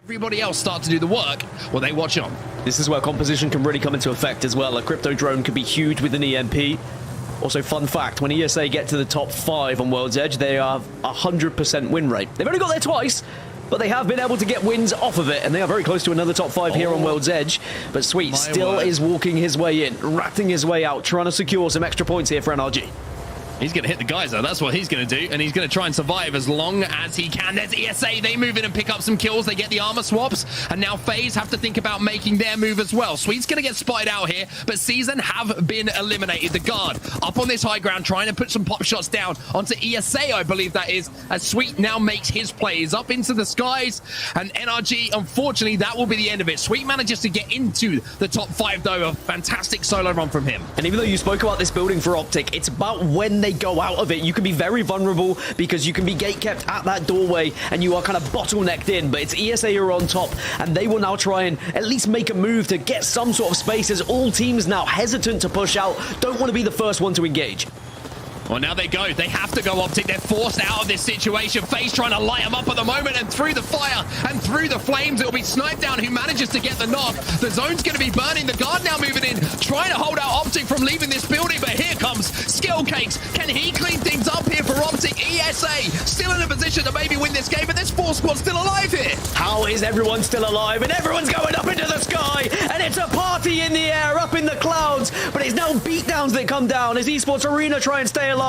Everybody else start to do the work while they watch on. This is where composition can really come into effect as well. A crypto drone could be huge with an EMP. Also, fun fact, when ESA get to the top 5 on World's Edge, they have 100% win rate. They've only got there twice, but they have been able to get wins off of it, and they are very close to another top 5 here on World's Edge. But Sweet still is walking his way in, ratting his way out, trying to secure some extra points here for NRG. He's going to hit the guys, though. That's what he's going to do, and he's going to try and survive as long as he can. There's ESA. They move in and pick up some kills. They get the armor swaps, and now FaZe have to think about making their move as well. Sweet's going to get spied out here, but Season have been eliminated. The guard up on this high ground, trying to put some pop shots down onto ESA, I believe that is, as Sweet now makes his plays up into the skies, and NRG, unfortunately, that will be the end of it. Sweet manages to get into the top 5, though. A fantastic solo run from him. And even though you spoke about this building for Optic, it's about when they go out of it. You can be very vulnerable because you can be gate-kept at that doorway and you are kind of bottlenecked in, but it's ESA who are on top, and they will now try and at least make a move to get some sort of space, as all teams now hesitant to push out, don't want to be the first one to engage. Well, now they go. They have to go Optic. They're forced out of this situation. FaZe trying to light them up at the moment, and through the fire and through the flames, it'll be Snipe Down who manages to get the knock. The zone's going to be burning. The guard now moving in, trying to hold out Optic from leaving this building, but here comes Skill Cakes. Can he clean things up here for Optic? ESA still in a position to maybe win this game, but there's 4 squads still alive here. How is everyone still alive? And everyone's going up into the sky, and it's a party in the air, up in the clouds, but it's now beatdowns that come down as Esports Arena try and stay alive.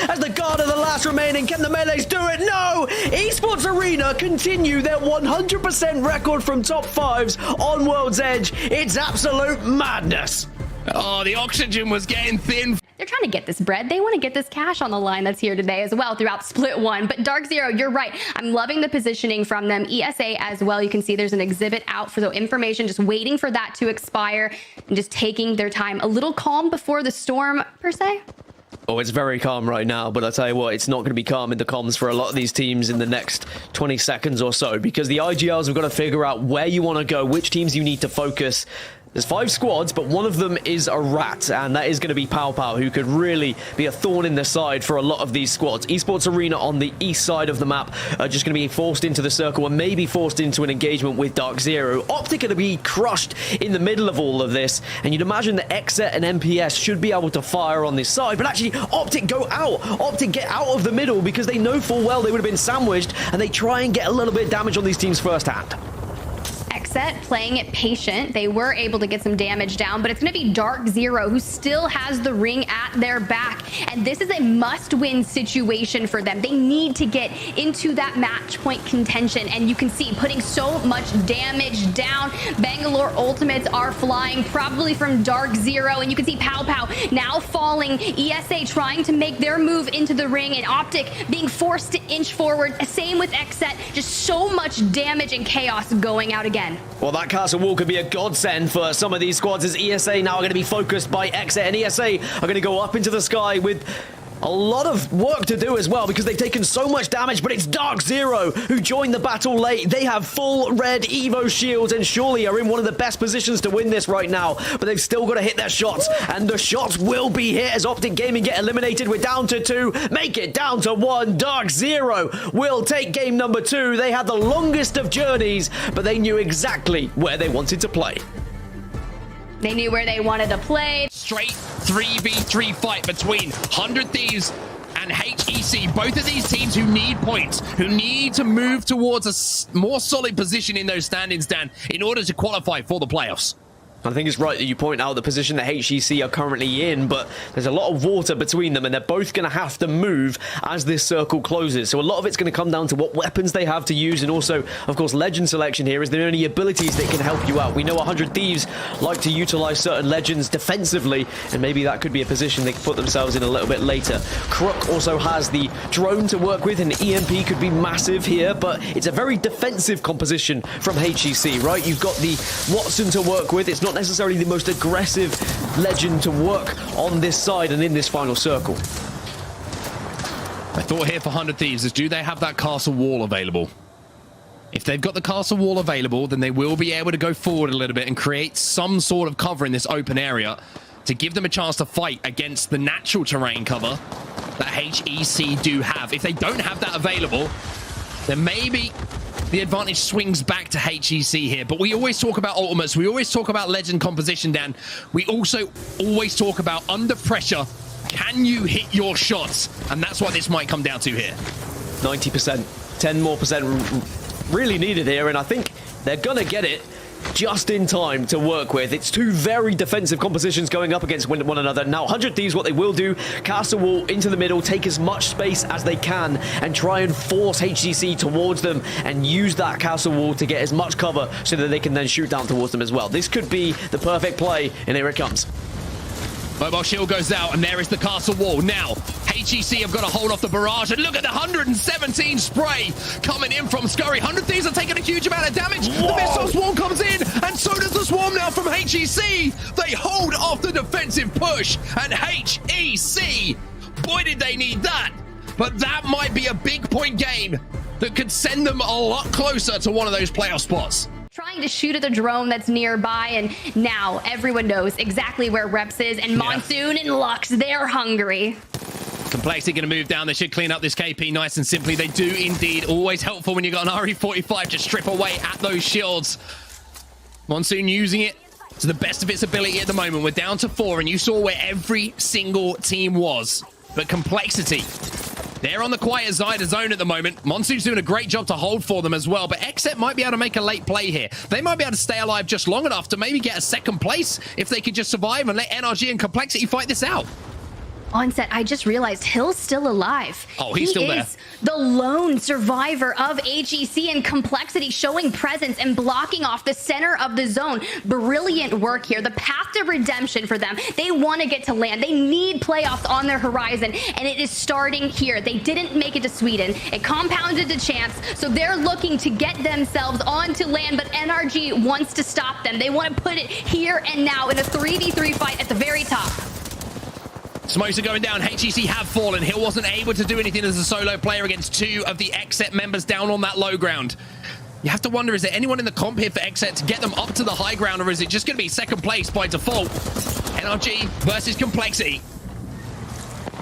As the guard are the last remaining, can the melees do it? No! Esports Arena continue their 100% record from top 5s on World's Edge. It's absolute madness. Oh, the oxygen was getting thin. They're trying to get this bread. They want to get this cash on the line that's here today as well throughout Split 1. But Dark Zero, you're right. I'm loving the positioning from them. ESA as well. You can see there's an exhibit out for the information, just waiting for that to expire and just taking their time. A little calm before the storm, per se. Oh, it's very calm right now, but I'll tell you what, it's not going to be calm in the comms for a lot of these teams in the next 20 seconds or so, because the IGLs have got to figure out where you want to go, which teams you need to focus. There's 5 squads, but one of them is a rat, and that is going to be Pow Pow, who could really be a thorn in the side for a lot of these squads. Esports Arena on the east side of the map are just going to be forced into the circle and maybe forced into an engagement with Dark Zero. Optic are going to be crushed in the middle of all of this, and you'd imagine that Xset and MPS should be able to fire on this side, but actually Optic go out. Optic get out of the middle because they know full well they would have been sandwiched, and they try and get a little bit of damage on these teams firsthand. Xset playing it patient. They were able to get some damage down, but it's going to be Dark Zero who still has the ring at their back, and this is a must-win situation for them. They need to get into that match point contention, and you can see putting so much damage down. Bangalore ultimates are flying probably from Dark Zero, and you can see Pow Pow now falling. ESA trying to make their move into the ring, and Optic being forced to inch forward. Same with Xset. Just so much damage and chaos going out again. Well, that castle wall could be a godsend for some of these squads, as ESA now are going to be focused by Xset, and ESA are going to go up into the sky with a lot of work to do as well, because they've taken so much damage, but it's Dark Zero who joined the battle late. They have full red Evo shields and surely are in one of the best positions to win this right now, but they've still got to hit their shots, and the shots will be hit as Optic Gaming get eliminated. We're down to 2, make it down to 1. Dark Zero will take game number 2. They had the longest of journeys, but they knew exactly where they wanted to play. They knew where they wanted to play. Straight 3v3 fight between 100 Thieves and HEC. Both of these teams who need points, who need to move towards a more solid position in those standings, Dan, in order to qualify for the playoffs. I think it's right that you point out the position that HEC are currently in, but there's a lot of water between them, and they're both going to have to move as this circle closes. So a lot of it's going to come down to what weapons they have to use, and also, of course, legend selection here. Is there any abilities that can help you out? We know 100 Thieves like to utilize certain legends defensively, and maybe that could be a position they could put themselves in a little bit later. Crook also has the drone to work with, and EMP could be massive here, but it's a very defensive composition from HEC, right? You've got the Watson to work with. It's not necessarily the most aggressive legend to work on this side and in this final circle. My thought here for 100 Thieves is, do they have that castle wall available? If they've got the castle wall available, then they will be able to go forward a little bit and create some sort of cover in this open area to give them a chance to fight against the natural terrain cover that HEC do have. If they don't have that available, then maybe the advantage swings back to HEC here. But we always talk about ultimates. We always talk about legend composition, Dan. We also always talk about under pressure. Can you hit your shots? And that's what this might come down to here. 90%. 10 more percent really needed here. And I think they're going to get it just in time to work with. It's two very defensive compositions going up against one another. Now, 100 Thieves, what they will do, castle wall into the middle, take as much space as they can, and try and force HCC towards them, and use that castle wall to get as much cover so that they can then shoot down towards them as well. This could be the perfect play, and here it comes. Mobile shield goes out, and there is the castle wall. Now, HEC have got to hold off the barrage, and look at the 117 spray coming in from Scurry. 100 Thieves are taking a huge amount of damage. Whoa. The missile swarm comes in, and so does the swarm now from HEC. They hold off the defensive push, and HEC, boy did they need that. But that might be a big point game that could send them a lot closer to one of those playoff spots. Trying to shoot at the drone that's nearby, and now everyone knows exactly where Reps is, and Monsoon and Lux, they're hungry. Complexity going to move down. They should clean up this KP nice and simply. They do indeed. Always helpful when you got an RE45 to strip away at those shields. Monsoon using it to the best of its ability at the moment. We're down to 4, and you saw where every single team was. But Complexity, they're on the quiet side of zone at the moment. Monsoon's doing a great job to hold for them as well, but Xset might be able to make a late play here. They might be able to stay alive just long enough to maybe get a second place if they could just survive and let NRG and Complexity fight this out. Onset, I just realized Hill's still alive. Oh, he's still there. He is the lone survivor of HEC, and Complexity showing presence and blocking off the center of the zone. Brilliant work here. The path to redemption for them. They want to get to land. They need playoffs on their horizon, and it is starting here. They didn't make it to Sweden. It compounded to champs, so they're looking to get themselves onto land, but NRG wants to stop them. They want to put it here and now in a 3v3 fight at the very top. Smokes are going down. HEC have fallen. Hill wasn't able to do anything as a solo player against 2 of the Xset members down on that low ground. You have to wonder, is there anyone in the comp here for Xset to get them up to the high ground, or is it just going to be second place by default? NRG versus Complexity.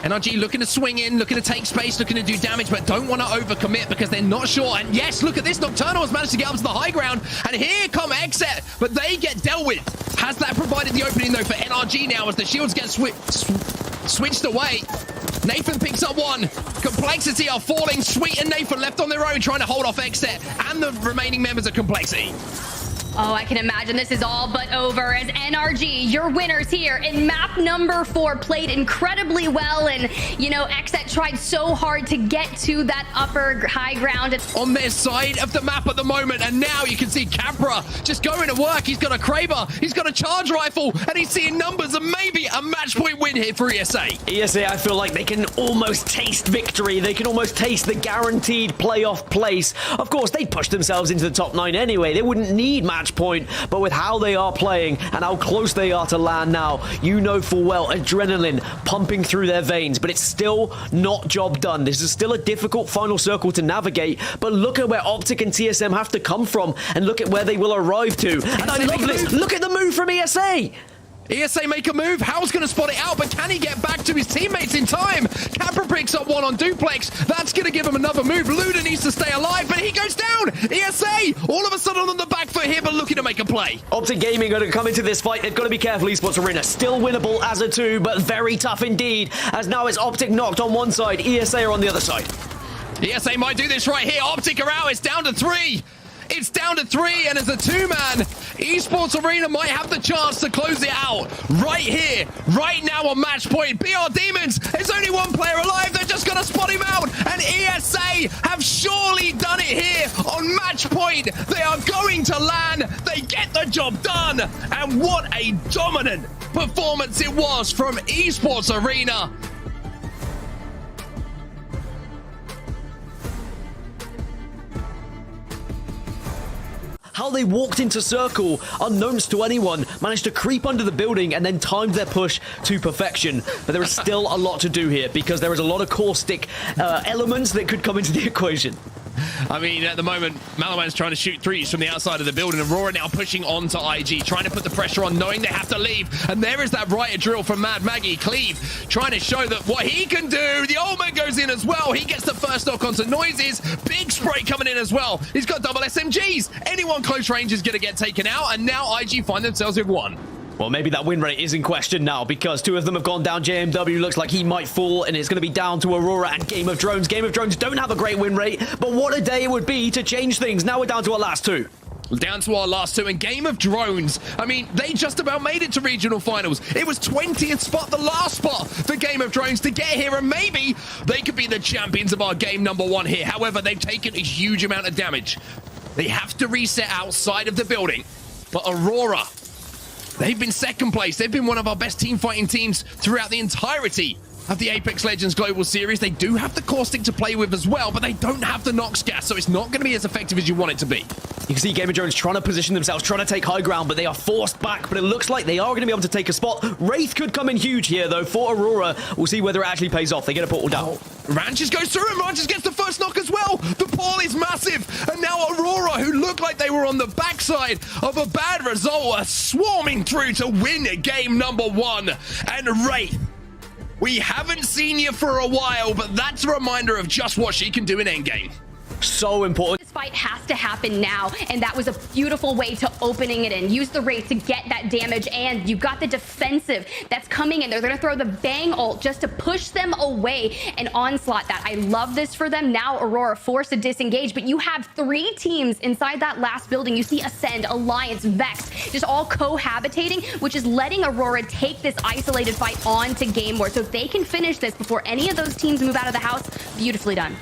NRG looking to swing in, looking to take space, looking to do damage, but don't want to overcommit because they're not sure. And yes, look at this. Nocturnal has managed to get up to the high ground, and here come Xset, but they get dealt with. Has that provided the opening, though, for NRG now as the shields get switched away? Nathan picks up one. Complexity are falling. Sweet and Nathan left on their own trying to hold off Xset and the remaining members of Complexity. Oh, I can imagine this is all but over as NRG, your winners here in map number 4, played incredibly well. And, you know, Xset tried so hard to get to that upper high ground. On their side of the map at the moment. And now you can see Capra just going to work. He's got a Kraber, he's got a charge rifle, and he's seeing numbers and maybe a match point win here for ESA. ESA, I feel like they can almost taste victory. They can almost taste the guaranteed playoff place. Of course, they pushed themselves into the top 9 anyway. They wouldn't need match point, but with how they are playing and how close they are to land now, you know full well adrenaline pumping through their veins, but it's still not job done. This is still a difficult final circle to navigate, but look at where Optic and TSM have to come from, and look at where they will arrive to. And I love this. Look at the move from ESA. ESA make a move. How's going to spot it out, but can he get back to his teammates in time? Capra picks up one on Duplex. That's going to give him another move. Luda needs to stay alive, but he goes down. ESA all of a sudden on the back foot here, but looking to make a play. Optic Gaming are going to come into this fight. They've got to be careful. Esports Arena still winnable as a 2, but very tough indeed, as now it's Optic knocked on one side, ESA are on the other side. ESA might do this right here. Optic are out. It's down to 3. It's down to 3, and as a 2-man, Esports Arena might have the chance to close it out right here, right now on match point. BR Demons, there's only one player alive. They're just going to spot him out, and ESA have surely done it here on match point. They are going to land. They get the job done, and what a dominant performance it was from Esports Arena. How they walked into circle, unknowns to anyone, managed to creep under the building and then timed their push to perfection. But there is still a lot to do here because there is a lot of caustic elements that could come into the equation. I mean, at the moment, Malawan's trying to shoot threes from the outside of the building. Aurora now pushing on to IG, trying to put the pressure on, knowing they have to leave. And there is that riot drill from Mad Maggie. Cleve trying to show that what he can do. The Old Man goes in as well. He gets the first knock onto Noises. Big spray coming in as well. He's got double SMGs. Anyone close range is going to get taken out. And now IG find themselves with one. Well, maybe that win rate is in question now because two of them have gone down. JMW looks like he might fall, and it's going to be down to Aurora and Game of Drones. Game of Drones don't have a great win rate, but what a day it would be to change things. Now we're down to our last two. Down to our last two, and Game of Drones, I mean, they just about made it to regional finals. It was 20th spot, the last spot for Game of Drones to get here, and maybe they could be the champions of our game number one here. However, they've taken a huge amount of damage. They have to reset outside of the building, but Aurora, they've been second place. They've been one of our best team fighting teams throughout the entirety of the Apex Legends Global Series. They do have the Caustic to play with as well, but they don't have the Nox gas, so it's not going to be as effective as you want it to be. You can see Game of Drones trying to position themselves, trying to take high ground, but they are forced back. But it looks like they are going to be able to take a spot. Wraith could come in huge here, though, for Aurora. We'll see whether it actually pays off. They get a portal down. Ranches goes through, and Ranches gets the first knock as well. The pull is massive, and now Aurora, who looked like they were on the backside of a bad result, are swarming through to win game number one. And Wraith, we haven't seen you for a while, but that's a reminder of just what she can do in endgame. So important. This fight has to happen now, and that was a beautiful way to opening it in. Use the Wraith to get that damage, and you've got the defensive that's coming in. They're going to throw the bang ult just to push them away and onslaught that. I love this for them. Now Aurora forced to disengage, but you have three teams inside that last building. You see Ascend, Alliance, Vex, just all cohabitating, which is letting Aurora take this isolated fight on to game board. So if they can finish this before any of those teams move out of the house, beautifully done.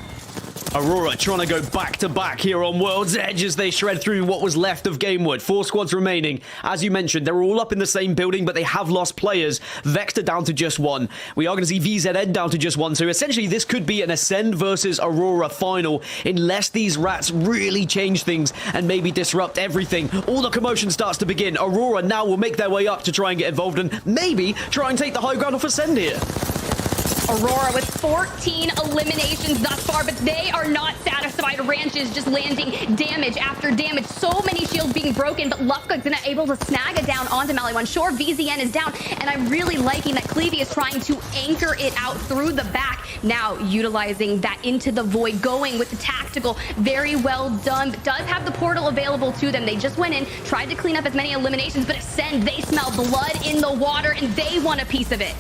Aurora trying to go back-to-back here on World's Edge as they shred through what was left of Gamewood. 4 squads remaining. As you mentioned, they're all up in the same building, but they have lost players. Vector down to just one. We are going to see VZN down to just one. So essentially, this could be an Ascend versus Aurora final unless these rats really change things and maybe disrupt everything. All the commotion starts to begin. Aurora now will make their way up to try and get involved and maybe try and take the high ground off Ascend here. Aurora with 14 eliminations thus far, but they are not satisfied. Ranches just landing damage after damage. So many shields being broken, but Lufka's gonna able to snag it down onto Maliwan. Sure, VZN is down, and I'm really liking that Clevey is trying to anchor it out through the back. Now utilizing that into the void, going with the tactical. Very well done, but does have the portal available to them. They just went in, tried to clean up as many eliminations, but Ascend, they smell blood in the water, and they want a piece of it.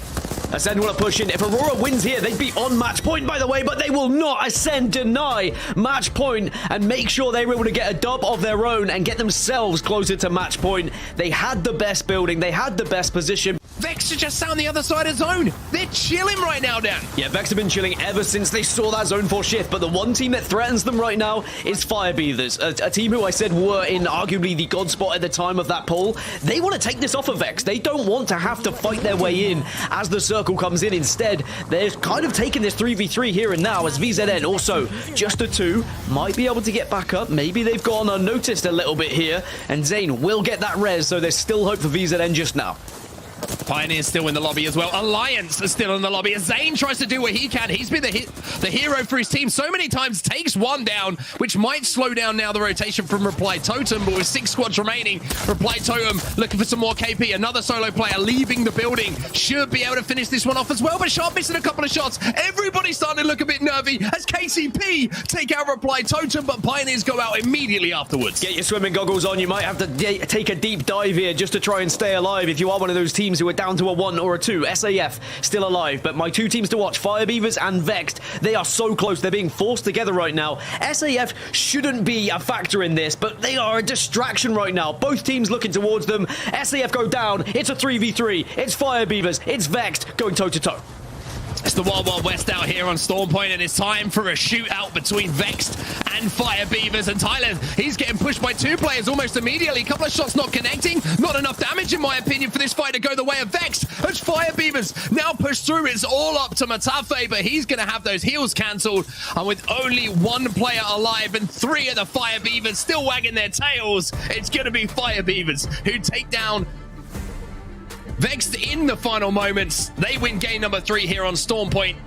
Ascend want to push in. If Aurora wins here, they'd be on match point, by the way, but they will not. Ascend deny match point and make sure they were able to get a dub of their own and get themselves closer to match point. They had the best building. They had the best position. Vex are just on the other side of zone. They're chilling right now, Dan. Yeah, Vex have been chilling ever since they saw that zone 4 shift, but the one team that threatens them right now is Fire Beavers, a team who I said were in arguably the god spot at the time of that poll. They want to take this off of Vex. They don't want to have to fight their way in as the circle comes in. Instead, they're kind of taking this 3v3 here and now as VZN also just a 2 might be able to get back up. Maybe they've gone unnoticed a little bit here, and Zane will get that res, so there's still hope for VZN just now. Pioneer's still in the lobby as well. Alliance is still in the lobby as Zane tries to do what he can. He's been the hero for his team so many times, takes one down, which might slow down now the rotation from Reply Totem, but with 6 squads remaining, Reply Totem looking for some more KP. Another solo player leaving the building. Should be able to finish this one off as well, but Sharp missing a couple of shots. Everybody's starting to look a bit nervy as KCP take out Reply Totem, but Pioneers go out immediately afterwards. Get your swimming goggles on. You might have to take a deep dive here just to try and stay alive if you are one of those teams who are down to a 1 or a 2. SAF still alive, but my 2 teams to watch, Fire Beavers and Vexed, they are so close. They're being forced together right now. SAF shouldn't be a factor in this, but they are a distraction right now. Both teams looking towards them. SAF go down. It's a 3v3. It's Fire Beavers. It's Vexed going toe-to-toe. It's the Wild Wild West out here on Storm Point, and it's time for a shootout between Vexed and Fire Beavers. And Tyler, he's getting pushed by 2 players almost immediately. A couple of shots not connecting. Not enough damage, in my opinion, for this fight to go the way of Vexed. As Fire Beavers now push through, it's all up to Matafe, but he's going to have those heals cancelled. And with only 1 player alive and 3 of the Fire Beavers still wagging their tails, it's going to be Fire Beavers who take down Vexed in the final moments. They win game number 3 here on Storm Point.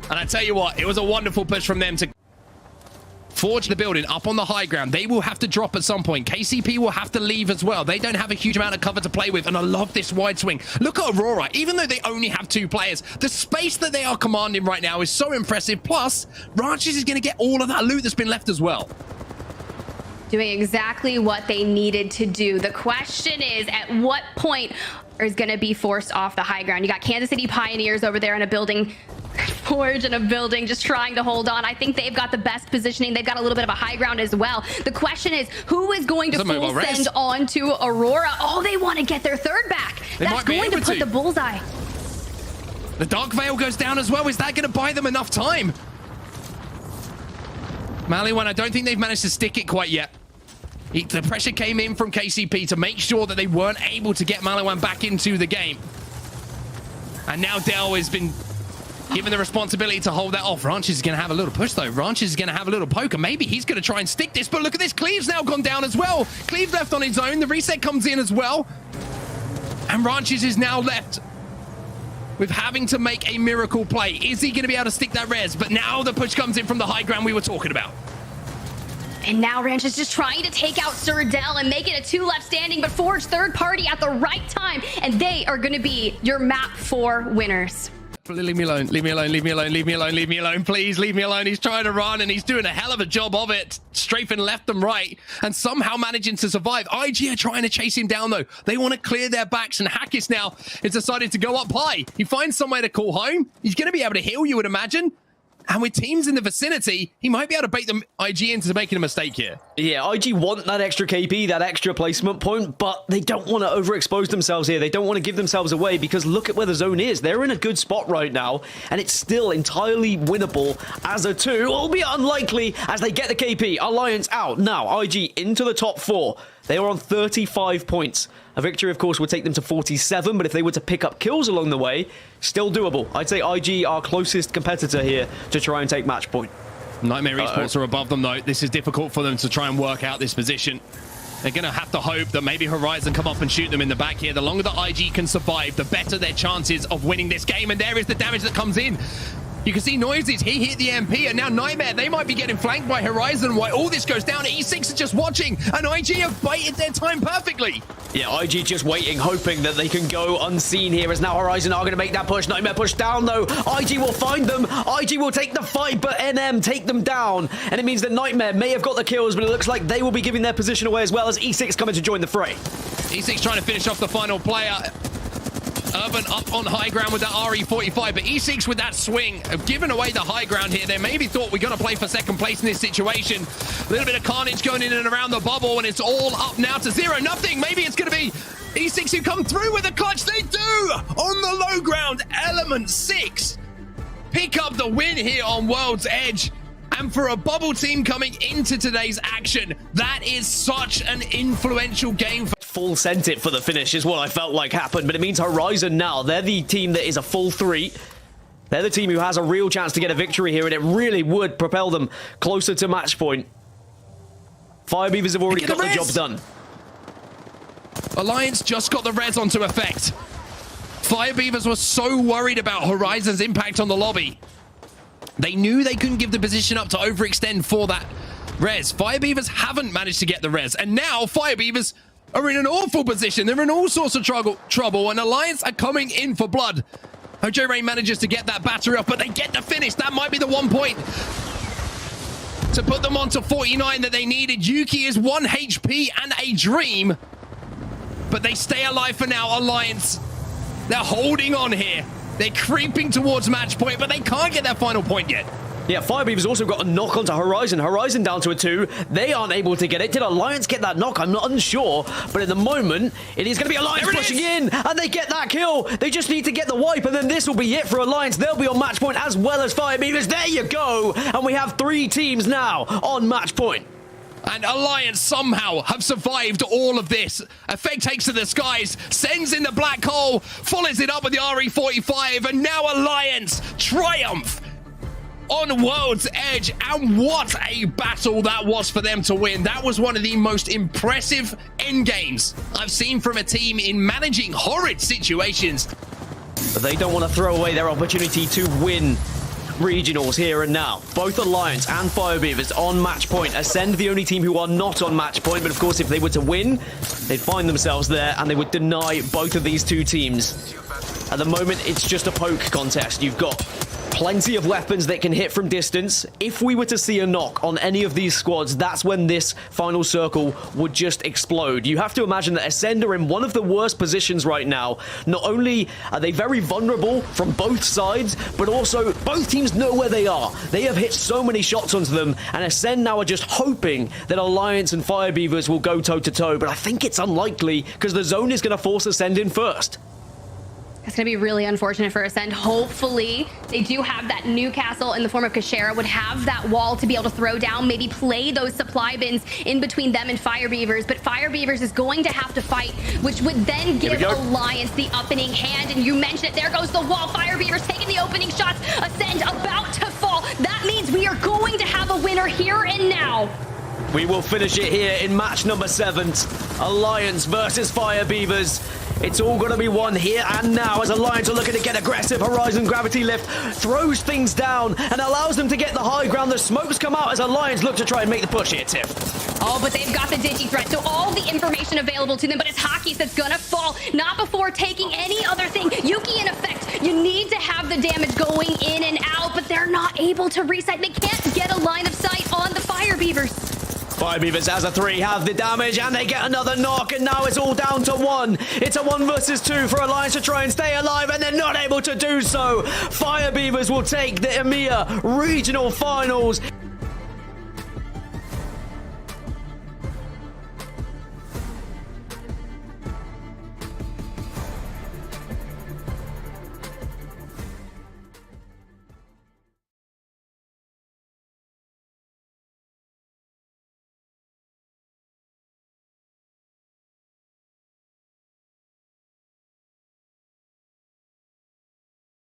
And I tell you what, it was a wonderful push from them to Forge the building up on the high ground. They will have to drop at some point. KCP will have to leave as well. They don't have a huge amount of cover to play with, and I love this wide swing. Look at Aurora. Even though they only have 2 players, the space that they are commanding right now is so impressive. Plus, Ranches is going to get all of that loot that's been left as well. Doing exactly what they needed to do. The question is, at what point is going to be forced off the high ground? You got Kansas City Pioneers over there in a building, Forge in a building, just trying to hold on. I think they've got the best positioning. They've got a little bit of a high ground as well. The question is, who is going to full send onto Aurora? Oh, they want to get their third back. That's going to put the bullseye. The Dark Veil goes down as well. Is that going to buy them enough time? Maliwan, I don't think they've managed to stick it quite yet. The pressure came in from KCP to make sure that they weren't able to get Maliwan back into the game. And now Dell has been given the responsibility to hold that off. Ranches is going to have a little push, though. Ranches is going to have a little poker. Maybe he's going to try and stick this, but look at this. Cleave's now gone down as well. Cleave left on his own. The reset comes in as well. And Ranches is now left with having to make a miracle play. Is he going to be able to stick that res? But now the push comes in from the high ground we were talking about. And now Ranch is just trying to take out Surdell and make it a 2 left standing, but Forge third party at the right time, and they are going to be your map 4 winners. Leave me alone, leave me alone, leave me alone, leave me alone, leave me alone, please leave me alone. He's trying to run and he's doing a hell of a job of it, strafing left and right, and somehow managing to survive. IG are trying to chase him down though. They want to clear their backs, and Hackis now has decided to go up high. He finds somewhere to call home. He's going to be able to heal, you would imagine. And with teams in the vicinity, he might be able to bait them IG into making a mistake here. Yeah, IG want that extra KP, that extra placement point, but they don't want to overexpose themselves here. They don't want to give themselves away because look at where the zone is. They're in a good spot right now, and it's still entirely winnable as a 2, albeit unlikely as they get the KP. Alliance out. Now, IG into the top 4. They are on 35 points. A victory, of course, would take them to 47, but if they were to pick up kills along the way, still doable. I'd say IG our closest competitor here to try and take match point. Nightmare Esports are above them, though. This is difficult for them to try and work out this position. They're going to have to hope that maybe Horizon come up and shoot them in the back here. The longer that IG can survive, the better their chances of winning this game. And there is the damage that comes in. You can see Noises, he hit the MP, and now Nightmare, they might be getting flanked by Horizon while all this goes down. E6 are just watching, and IG have baited their time perfectly. Yeah, IG just waiting, hoping that they can go unseen here, as now Horizon are going to make that push. Nightmare push down, though. IG will find them. IG will take the fight, but NM take them down. And it means that Nightmare may have got the kills, but it looks like they will be giving their position away as well as E6 coming to join the fray. E6 trying to finish off the final player. Urban up on high ground with that RE45, but E6 with that swing have given away the high ground here. They maybe thought we got to play for second place in this situation. A little bit of carnage going in and around the bubble, and it's all up now to 0-0. Maybe it's going to be E6 who come through with a clutch. They do on the low ground. Element 6 pick up the win here on World's Edge. And for a bubble team coming into today's action, that is such an influential game. Full sent it for the finish is what I felt like happened, but it means Horizon now, they're the team that is a full 3. They're the team who has a real chance to get a victory here, and it really would propel them closer to match point. Fire Beavers have already got the job done. Alliance just got the res onto effect. Fire Beavers were so worried about Horizon's impact on the lobby. They knew they couldn't give the position up to overextend for that res. Fire Beavers haven't managed to get the res, and now Fire Beavers are in an awful position. They're in all sorts of trouble, and Alliance are coming in for blood. Hojo Ray manages to get that battery off, but they get the finish. That might be the 1 point to put them on to 49 that they needed. Yuki is 1 HP and a dream, but they stay alive for now. Alliance, they're holding on here. They're creeping towards match point, but they can't get their final point yet. Yeah, Fire Beavers also got a knock onto Horizon. Horizon down to a 2. They aren't able to get it. Did Alliance get that knock? I'm not unsure. But at the moment, it is going to be Alliance pushing in. And they get that kill. They just need to get the wipe. And then this will be it for Alliance. They'll be on match point as well as Fire Beavers. There you go. And we have 3 teams now on match point. And Alliance somehow have survived all of this. Effect takes to the skies, sends in the black hole, follows it up with the RE45, and now Alliance triumph on World's Edge. And what a battle that was for them to win. That was one of the most impressive endgames I've seen from a team in managing horrid situations. But they don't want to throw away their opportunity to win regionals here and now. Both Alliance and Fire Beavers on match point. Ascend the only team who are not on match point, but of course if they were to win, they'd find themselves there and they would deny both of these two teams. At the moment, it's just a poke contest. You've got plenty of weapons that can hit from distance. If we were to see a knock on any of these squads, that's when this final circle would just explode. You have to imagine that Ascend are in one of the worst positions right now. Not only are they very vulnerable from both sides, but also both teams know where they are. They have hit so many shots onto them, and Ascend now are just hoping that Alliance and Fire Beavers will go toe-to-toe, but I think it's unlikely because the zone is going to force Ascend in first. It's going to be really unfortunate for Ascend. Hopefully, they do have that Newcastle in the form of Kashera, would have that wall to be able to throw down, maybe play those supply bins in between them and Fire Beavers. But Fire Beavers is going to have to fight, which would then give Alliance the opening hand. And you mentioned it, there goes the wall. Fire Beavers taking the opening shots. Ascend about to fall. That means we are going to have a winner here and now. We will finish it here in match number 7. Alliance versus Fire Beavers. It's all going to be won here and now as Alliance are looking to get aggressive. Horizon Gravity Lift throws things down and allows them to get the high ground. The smokes come out as Alliance look to try and make the push here, Tiff. Oh, but they've got the Digi threat, so all the information available to them, but it's Hockey that's gonna fall, not before taking any other thing. Yuki in effect, you need to have the damage going in and out, but they're not able to reset. They can't get a line of sight on the Fire Beavers. Fire Beavers as a 3 have the damage and they get another knock and now it's all down to 1. It's a 1 versus 2 for Alliance to try and stay alive and they're not able to do so. Fire Beavers will take the EMEA Regional Finals.